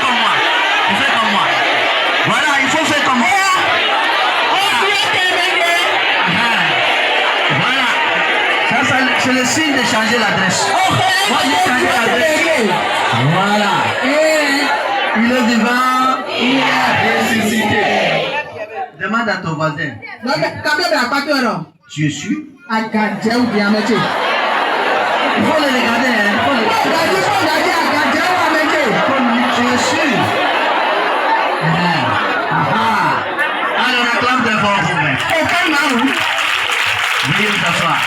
comme moi. Tu fais comme moi. Voilà, il faut faire comme moi. Voilà. Ça, c'est le signe de changer l'adresse. Moi, j'ai changé l'adresse. Voilà. Il est vivant. Il est ressuscité. Demande à ton voisin. Tu es sûr? Il faut le regarder. Il faut le regarder. Tu es sûr? Alors, on acclame très fort pour moi. Veuillez vous asseoir.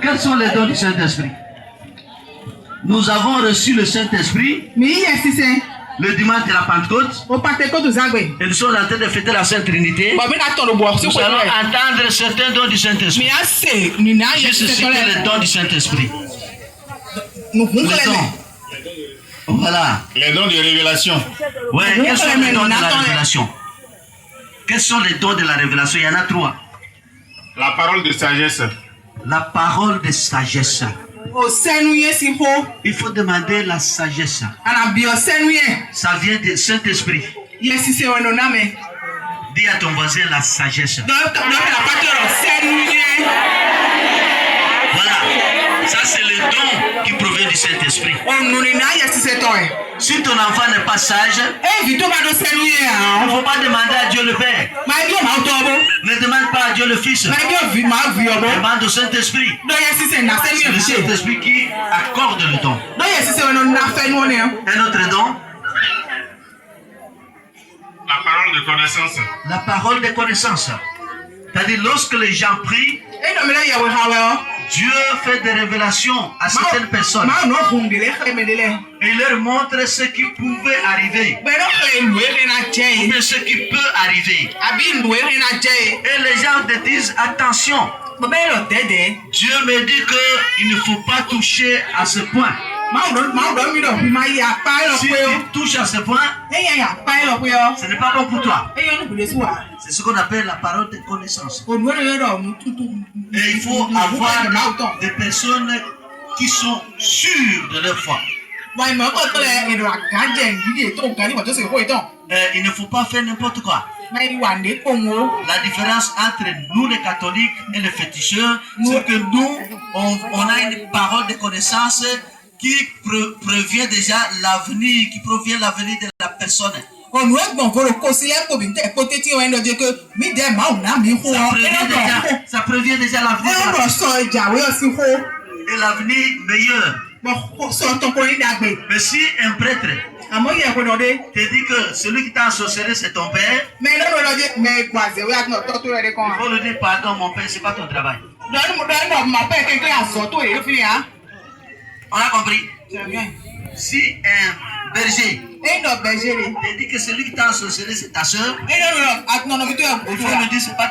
Quels sont les dons du Saint-Esprit? Nous avons reçu le Saint-Esprit le dimanche de la Pentecôte. Et nous sommes en train de fêter la Sainte Trinité. Nous allons entendre certains dons du Saint-Esprit. Juste citer les dons du Saint-Esprit. Les dons. Voilà. Les dons de révélation. Oui, quels sont les dons de la révélation? Quels sont les dons de la révélation? Il y en a 3. La parole de sagesse. La parole de sagesse. Il faut demander la sagesse. Ça vient du Saint-Esprit. Dis à ton voisin la sagesse. Voilà. Ça, c'est le don qui provient du Saint-Esprit. Si ton enfant n'est pas sage, il ne faut pas demander à Dieu le Père. Ne demande pas à Dieu le Fils. Demande au Saint-Esprit. C'est le Saint-Esprit qui accorde le don. Un autre don? La parole de connaissance. La parole de connaissance. C'est-à-dire, lorsque les gens prient, Dieu fait des révélations à certaines personnes. Et il leur montre ce qui pouvait arriver. Mais ce qui peut arriver. Et les gens te disent attention. Dieu me dit qu'il ne faut pas toucher à ce point. Si tu touches à ce point, ce n'est pas bon pour toi. C'est ce qu'on appelle la parole de connaissance. Et il faut avoir des personnes qui sont sûres de leur foi. Il ne faut pas faire n'importe quoi. La différence entre nous les catholiques et les féticheurs, c'est que nous, on a une parole de connaissance qui provient déjà l'avenir, qui provient l'avenir de la personne. Ça prévient déjà l'avenir de la personne. Et l'avenir meilleur. Mais si un prêtre te dit que celui qui t'a ensorcelé c'est ton père, il faut lui dire pardon mon père, c'est pas ton travail. On a compris? Si un berger te dit que celui qui t'a ensorcelé c'est ta soeur, il faut lui dire c'est pas